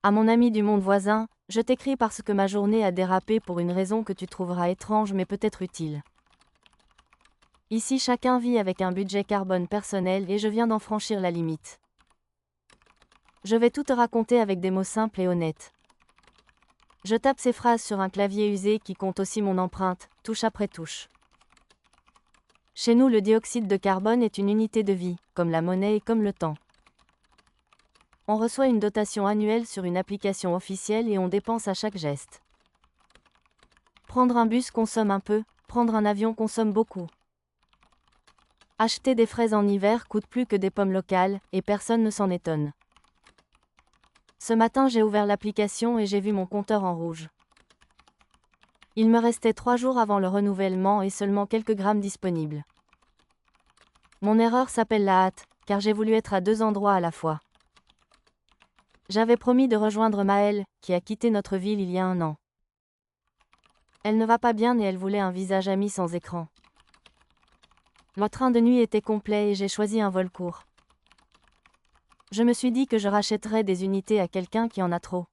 À mon ami du monde voisin, je t'écris parce que ma journée a dérapé pour une raison que tu trouveras étrange mais peut-être utile. Ici chacun vit avec un budget carbone personnel et je viens d'en franchir la limite. Je vais tout te raconter avec des mots simples et honnêtes. Je tape ces phrases sur un clavier usé qui compte aussi mon empreinte, touche après touche. Chez nous, le dioxyde de carbone est une unité de vie, comme la monnaie et comme le temps. On reçoit une dotation annuelle sur une application officielle et on dépense à chaque geste. Prendre un bus consomme un peu, prendre un avion consomme beaucoup. Acheter des fraises en hiver coûte plus que des pommes locales, et personne ne s'en étonne. Ce matin j'ai ouvert l'application et j'ai vu mon compteur en rouge. Il me restait 3 jours avant le renouvellement et seulement quelques grammes disponibles. Mon erreur s'appelle la hâte, car j'ai voulu être à 2 endroits à la fois. J'avais promis de rejoindre Maëlle, qui a quitté notre ville il y a 1 an. Elle ne va pas bien et elle voulait un visage ami sans écran. Le train de nuit était complet et j'ai choisi un vol court. Je me suis dit que je rachèterais des unités à quelqu'un qui en a trop.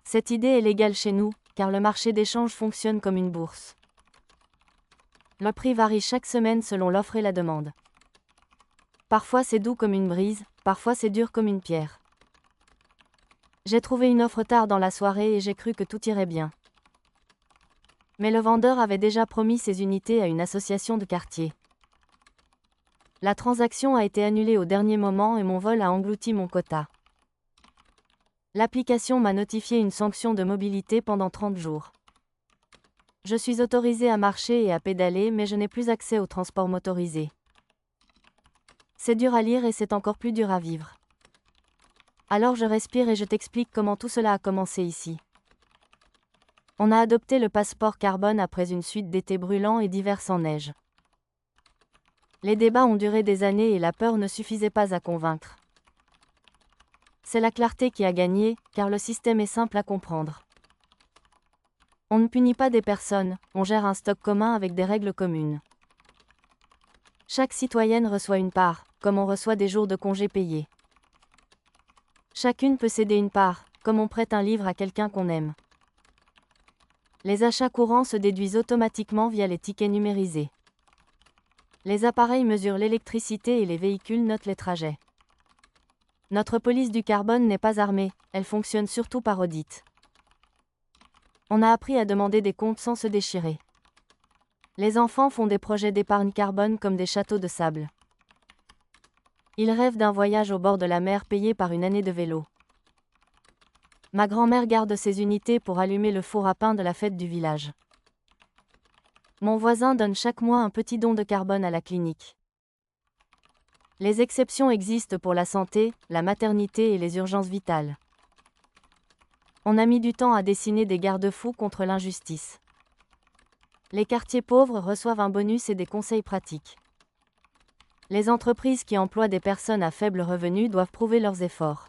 Cette idée est légale chez nous, car le marché d'échange fonctionne comme une bourse. Le prix varie chaque semaine selon l'offre et la demande. Parfois c'est doux comme une brise, parfois c'est dur comme une pierre. J'ai trouvé une offre tard dans la soirée et j'ai cru que tout irait bien. Mais le vendeur avait déjà promis ses unités à une association de quartier. La transaction a été annulée au dernier moment et mon vol a englouti mon quota. L'application m'a notifié une sanction de mobilité pendant 30 jours. Je suis autorisé à marcher et à pédaler mais je n'ai plus accès au transport motorisé. C'est dur à lire et c'est encore plus dur à vivre. Alors je respire et je t'explique comment tout cela a commencé ici. On a adopté le passeport carbone après une suite d'étés brûlants et d'hivers sans neige. Les débats ont duré des années et la peur ne suffisait pas à convaincre. C'est la clarté qui a gagné, car le système est simple à comprendre. On ne punit pas des personnes, on gère un stock commun avec des règles communes. Chaque citoyenne reçoit une part, comme on reçoit des jours de congés payés. Chacune peut céder une part, comme on prête un livre à quelqu'un qu'on aime. Les achats courants se déduisent automatiquement via les tickets numérisés. Les appareils mesurent l'électricité et les véhicules notent les trajets. Notre police du carbone n'est pas armée, elle fonctionne surtout par audit. On a appris à demander des comptes sans se déchirer. Les enfants font des projets d'épargne carbone comme des châteaux de sable. Ils rêvent d'un voyage au bord de la mer payé par une année de vélo. Ma grand-mère garde ses unités pour allumer le four à pain de la fête du village. Mon voisin donne chaque mois un petit don de carbone à la clinique. Les exceptions existent pour la santé, la maternité et les urgences vitales. On a mis du temps à dessiner des garde-fous contre l'injustice. Les quartiers pauvres reçoivent un bonus et des conseils pratiques. Les entreprises qui emploient des personnes à faible revenu doivent prouver leurs efforts.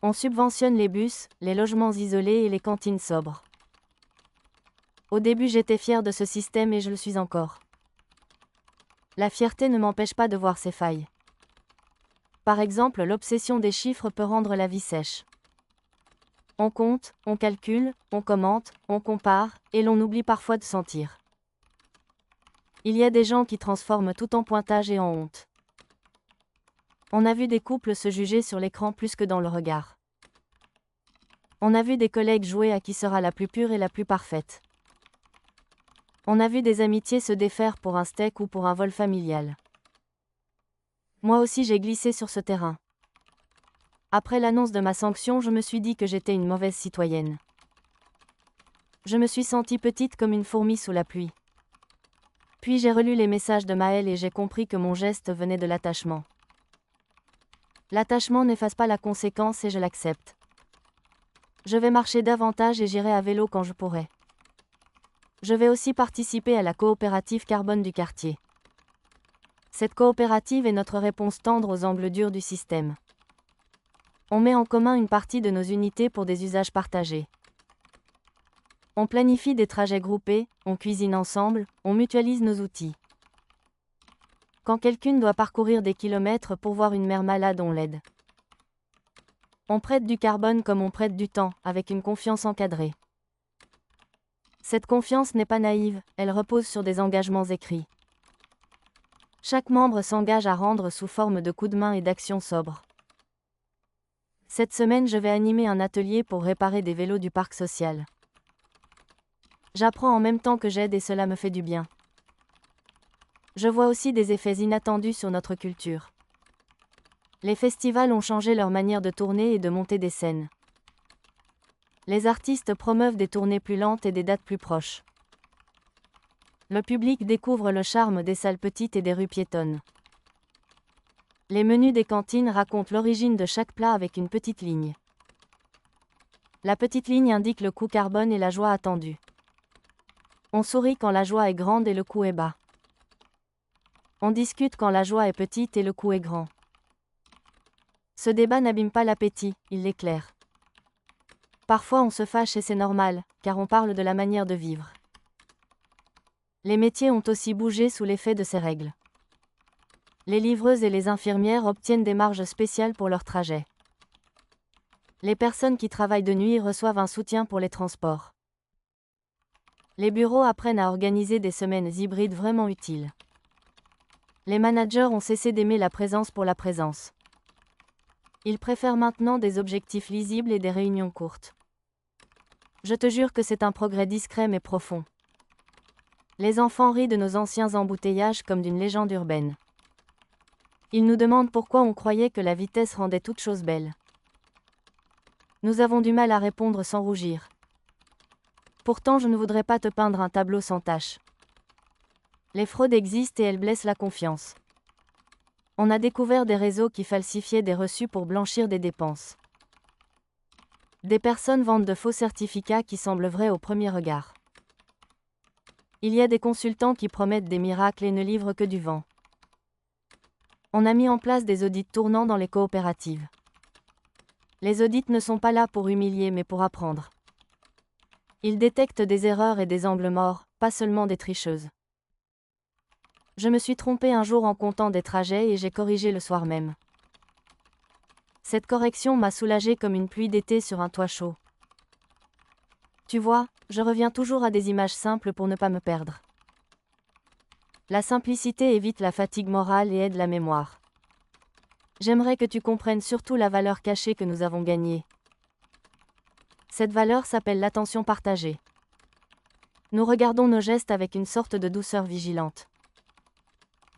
On subventionne les bus, les logements isolés et les cantines sobres. Au début j'étais fière de ce système et je le suis encore. La fierté ne m'empêche pas de voir ses failles. Par exemple, l'obsession des chiffres peut rendre la vie sèche. On compte, on calcule, on commente, on compare, et l'on oublie parfois de sentir. Il y a des gens qui transforment tout en pointage et en honte. On a vu des couples se juger sur l'écran plus que dans le regard. On a vu des collègues jouer à qui sera la plus pure et la plus parfaite. On a vu des amitiés se défaire pour un steak ou pour un vol familial. Moi aussi j'ai glissé sur ce terrain. Après l'annonce de ma sanction, je me suis dit que j'étais une mauvaise citoyenne. Je me suis sentie petite comme une fourmi sous la pluie. Puis j'ai relu les messages de Maëlle et j'ai compris que mon geste venait de l'attachement. L'attachement n'efface pas la conséquence et je l'accepte. Je vais marcher davantage et j'irai à vélo quand je pourrai. Je vais aussi participer à la coopérative carbone du quartier. Cette coopérative est notre réponse tendre aux angles durs du système. On met en commun une partie de nos unités pour des usages partagés. On planifie des trajets groupés, on cuisine ensemble, on mutualise nos outils. Quand quelqu'un doit parcourir des kilomètres pour voir une mère malade, on l'aide. On prête du carbone comme on prête du temps, avec une confiance encadrée. Cette confiance n'est pas naïve, elle repose sur des engagements écrits. Chaque membre s'engage à rendre sous forme de coups de main et d'actions sobres. Cette semaine, je vais animer un atelier pour réparer des vélos du parc social. J'apprends en même temps que j'aide et cela me fait du bien. Je vois aussi des effets inattendus sur notre culture. Les festivals ont changé leur manière de tourner et de monter des scènes. Les artistes promeuvent des tournées plus lentes et des dates plus proches. Le public découvre le charme des salles petites et des rues piétonnes. Les menus des cantines racontent l'origine de chaque plat avec une petite ligne. La petite ligne indique le coût carbone et la joie attendue. On sourit quand la joie est grande et le coût est bas. On discute quand la joie est petite et le coût est grand. Ce débat n'abîme pas l'appétit, il l'éclaire. Parfois on se fâche et c'est normal, car on parle de la manière de vivre. Les métiers ont aussi bougé sous l'effet de ces règles. Les livreuses et les infirmières obtiennent des marges spéciales pour leur trajet. Les personnes qui travaillent de nuit reçoivent un soutien pour les transports. Les bureaux apprennent à organiser des semaines hybrides vraiment utiles. Les managers ont cessé d'aimer la présence pour la présence. Ils préfèrent maintenant des objectifs lisibles et des réunions courtes. Je te jure que c'est un progrès discret mais profond. Les enfants rient de nos anciens embouteillages comme d'une légende urbaine. Ils nous demandent pourquoi on croyait que la vitesse rendait toute chose belle. Nous avons du mal à répondre sans rougir. Pourtant, je ne voudrais pas te peindre un tableau sans tache. Les fraudes existent et elles blessent la confiance. On a découvert des réseaux qui falsifiaient des reçus pour blanchir des dépenses. Des personnes vendent de faux certificats qui semblent vrais au premier regard. Il y a des consultants qui promettent des miracles et ne livrent que du vent. On a mis en place des audits tournants dans les coopératives. Les audits ne sont pas là pour humilier mais pour apprendre. Ils détectent des erreurs et des angles morts, pas seulement des tricheuses. Je me suis trompée un jour en comptant des trajets et j'ai corrigé le soir même. Cette correction m'a soulagée comme une pluie d'été sur un toit chaud. Tu vois, je reviens toujours à des images simples pour ne pas me perdre. La simplicité évite la fatigue morale et aide la mémoire. J'aimerais que tu comprennes surtout la valeur cachée que nous avons gagnée. Cette valeur s'appelle l'attention partagée. Nous regardons nos gestes avec une sorte de douceur vigilante.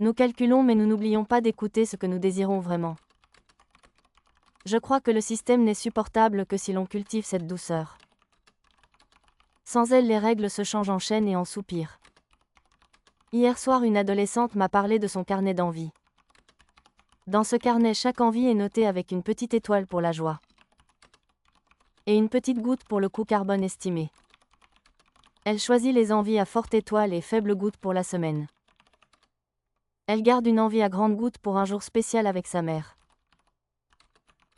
Nous calculons mais nous n'oublions pas d'écouter ce que nous désirons vraiment. Je crois que le système n'est supportable que si l'on cultive cette douceur. Sans elle, les règles se changent en chaînes et en soupirs. Hier soir, une adolescente m'a parlé de son carnet d'envie. Dans ce carnet, chaque envie est notée avec une petite étoile pour la joie. Et une petite goutte pour le coût carbone estimé. Elle choisit les envies à forte étoile et faible goutte pour la semaine. Elle garde une envie à grande goutte pour un jour spécial avec sa mère.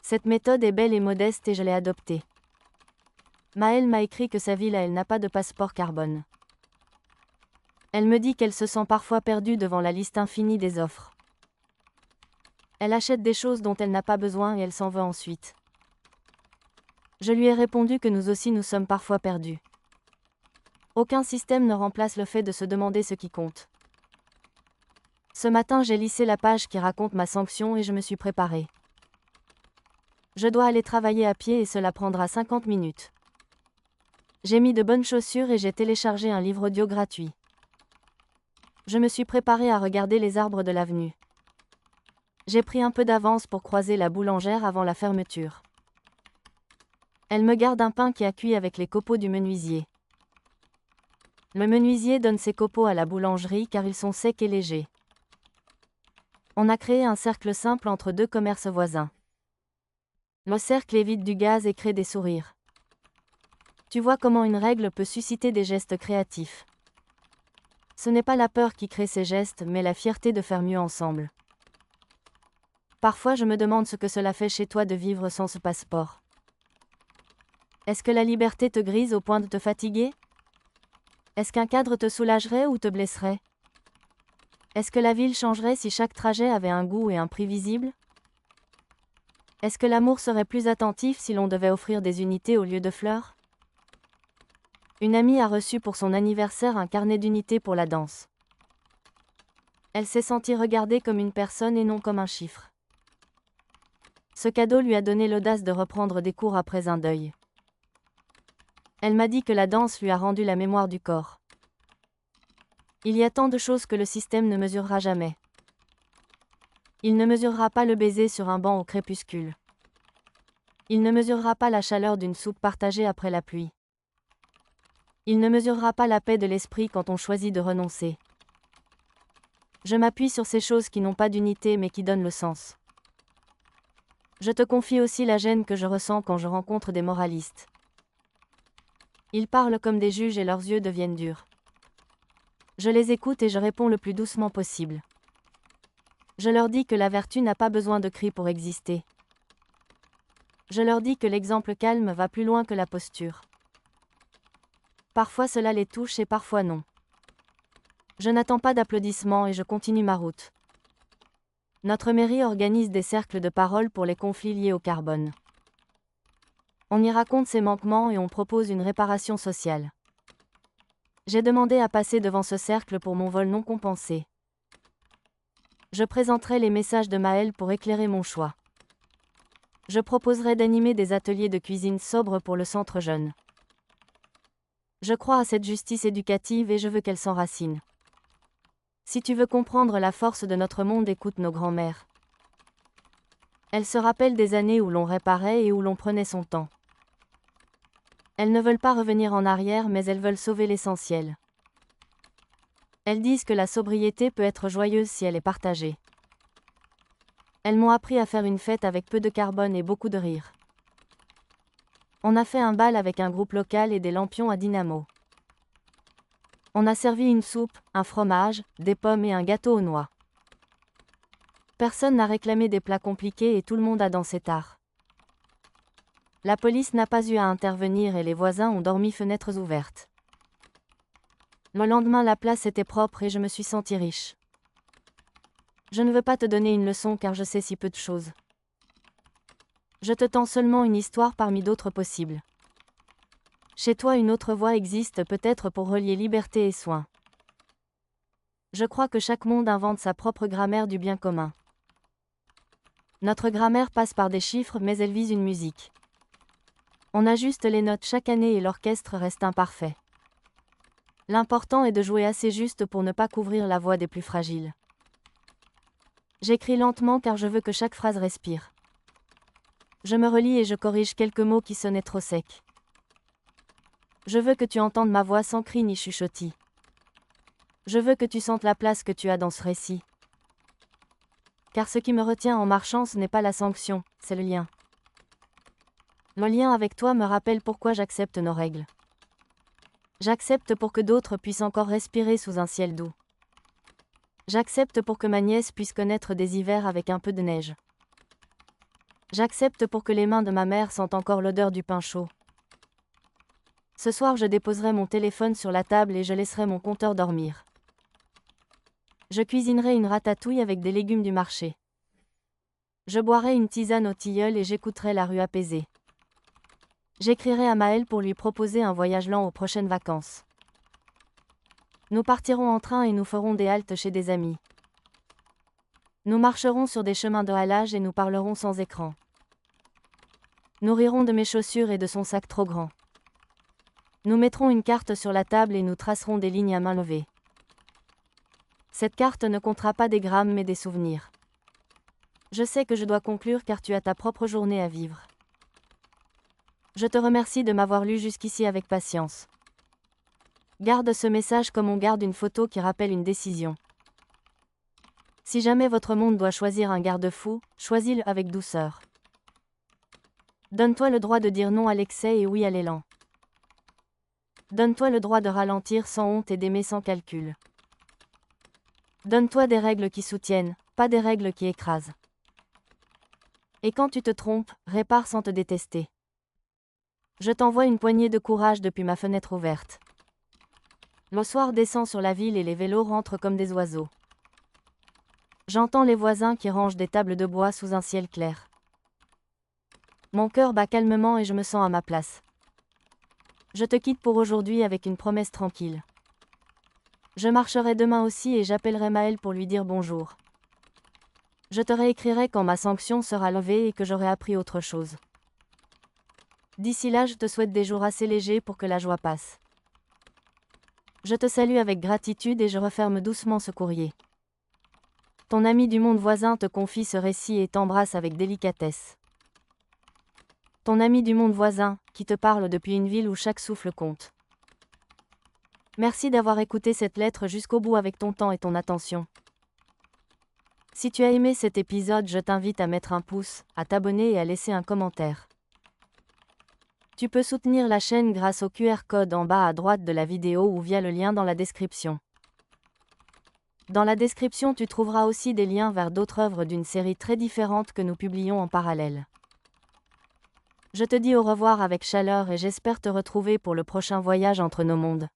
Cette méthode est belle et modeste et je l'ai adoptée. Maëlle m'a écrit que sa ville à elle n'a pas de passeport carbone. Elle me dit qu'elle se sent parfois perdue devant la liste infinie des offres. Elle achète des choses dont elle n'a pas besoin et elle s'en veut ensuite. Je lui ai répondu que nous aussi nous sommes parfois perdus. Aucun système ne remplace le fait de se demander ce qui compte. Ce matin, j'ai lissé la page qui raconte ma sanction et je me suis préparée. Je dois aller travailler à pied et cela prendra 50 minutes. J'ai mis de bonnes chaussures et j'ai téléchargé un livre audio gratuit. Je me suis préparée à regarder les arbres de l'avenue. J'ai pris un peu d'avance pour croiser la boulangère avant la fermeture. Elle me garde un pain qui a cuit avec les copeaux du menuisier. Le menuisier donne ses copeaux à la boulangerie car ils sont secs et légers. On a créé un cercle simple entre deux commerces voisins. Le cercle évite du gaz et crée des sourires. Tu vois comment une règle peut susciter des gestes créatifs. Ce n'est pas la peur qui crée ces gestes, mais la fierté de faire mieux ensemble. Parfois je me demande ce que cela fait chez toi de vivre sans ce passeport. Est-ce que la liberté te grise au point de te fatiguer? Est-ce qu'un cadre te soulagerait ou te blesserait? Est-ce que la ville changerait si chaque trajet avait un goût et un prix visible? Est-ce que l'amour serait plus attentif si l'on devait offrir des unités au lieu de fleurs? Une amie a reçu pour son anniversaire un carnet d'unités pour la danse. Elle s'est sentie regardée comme une personne et non comme un chiffre. Ce cadeau lui a donné l'audace de reprendre des cours après un deuil. Elle m'a dit que la danse lui a rendu la mémoire du corps. Il y a tant de choses que le système ne mesurera jamais. Il ne mesurera pas le baiser sur un banc au crépuscule. Il ne mesurera pas la chaleur d'une soupe partagée après la pluie. Il ne mesurera pas la paix de l'esprit quand on choisit de renoncer. Je m'appuie sur ces choses qui n'ont pas d'unité mais qui donnent le sens. Je te confie aussi la gêne que je ressens quand je rencontre des moralistes. Ils parlent comme des juges et leurs yeux deviennent durs. Je les écoute et je réponds le plus doucement possible. Je leur dis que la vertu n'a pas besoin de cris pour exister. Je leur dis que l'exemple calme va plus loin que la posture. Parfois cela les touche et parfois non. Je n'attends pas d'applaudissements et je continue ma route. Notre mairie organise des cercles de parole pour les conflits liés au carbone. On y raconte ses manquements et on propose une réparation sociale. J'ai demandé à passer devant ce cercle pour mon vol non compensé. Je présenterai les messages de Maëlle pour éclairer mon choix. Je proposerai d'animer des ateliers de cuisine sobre pour le centre jeune. Je crois à cette justice éducative et je veux qu'elle s'enracine. Si tu veux comprendre la force de notre monde, écoute nos grands-mères. Elles se rappellent des années où l'on réparait et où l'on prenait son temps. Elles ne veulent pas revenir en arrière mais elles veulent sauver l'essentiel. Elles disent que la sobriété peut être joyeuse si elle est partagée. Elles m'ont appris à faire une fête avec peu de carbone et beaucoup de rire. On a fait un bal avec un groupe local et des lampions à dynamo. On a servi une soupe, un fromage, des pommes et un gâteau aux noix. Personne n'a réclamé des plats compliqués et tout le monde a dansé tard. La police n'a pas eu à intervenir et les voisins ont dormi fenêtres ouvertes. Le lendemain, la place était propre et je me suis sentie riche. Je ne veux pas te donner une leçon car je sais si peu de choses. Je te tends seulement une histoire parmi d'autres possibles. Chez toi, une autre voie existe peut-être pour relier liberté et soin. Je crois que chaque monde invente sa propre grammaire du bien commun. Notre grammaire passe par des chiffres mais elle vise une musique. On ajuste les notes chaque année et l'orchestre reste imparfait. L'important est de jouer assez juste pour ne pas couvrir la voix des plus fragiles. J'écris lentement car je veux que chaque phrase respire. Je me relis et je corrige quelques mots qui sonnaient trop secs. Je veux que tu entendes ma voix sans cri ni chuchotis. Je veux que tu sentes la place que tu as dans ce récit. Car ce qui me retient en marchant, ce n'est pas la sanction, c'est le lien. Le lien avec toi me rappelle pourquoi j'accepte nos règles. J'accepte pour que d'autres puissent encore respirer sous un ciel doux. J'accepte pour que ma nièce puisse connaître des hivers avec un peu de neige. J'accepte pour que les mains de ma mère sentent encore l'odeur du pain chaud. Ce soir, je déposerai mon téléphone sur la table et je laisserai mon compteur dormir. Je cuisinerai une ratatouille avec des légumes du marché. Je boirai une tisane au tilleul et j'écouterai la rue apaisée. J'écrirai à Maëlle pour lui proposer un voyage lent aux prochaines vacances. Nous partirons en train et nous ferons des haltes chez des amis. Nous marcherons sur des chemins de halage et nous parlerons sans écran. Nous rirons de mes chaussures et de son sac trop grand. Nous mettrons une carte sur la table et nous tracerons des lignes à main levée. Cette carte ne comptera pas des grammes mais des souvenirs. Je sais que je dois conclure car tu as ta propre journée à vivre. Je te remercie de m'avoir lu jusqu'ici avec patience. Garde ce message comme on garde une photo qui rappelle une décision. Si jamais votre monde doit choisir un garde-fou, choisis-le avec douceur. Donne-toi le droit de dire non à l'excès et oui à l'élan. Donne-toi le droit de ralentir sans honte et d'aimer sans calcul. Donne-toi des règles qui soutiennent, pas des règles qui écrasent. Et quand tu te trompes, répare sans te détester. Je t'envoie une poignée de courage depuis ma fenêtre ouverte. Le soir descend sur la ville et les vélos rentrent comme des oiseaux. J'entends les voisins qui rangent des tables de bois sous un ciel clair. Mon cœur bat calmement et je me sens à ma place. Je te quitte pour aujourd'hui avec une promesse tranquille. Je marcherai demain aussi et j'appellerai Maël pour lui dire bonjour. Je te réécrirai quand ma sanction sera levée et que j'aurai appris autre chose. D'ici là, je te souhaite des jours assez légers pour que la joie passe. Je te salue avec gratitude et je referme doucement ce courrier. Ton ami du monde voisin te confie ce récit et t'embrasse avec délicatesse. Ton ami du monde voisin, qui te parle depuis une ville où chaque souffle compte. Merci d'avoir écouté cette lettre jusqu'au bout avec ton temps et ton attention. Si tu as aimé cet épisode, je t'invite à mettre un pouce, à t'abonner et à laisser un commentaire. Tu peux soutenir la chaîne grâce au QR code en bas à droite de la vidéo ou via le lien dans la description. Dans la description, tu trouveras aussi des liens vers d'autres œuvres d'une série très différente que nous publions en parallèle. Je te dis au revoir avec chaleur et j'espère te retrouver pour le prochain voyage entre nos mondes.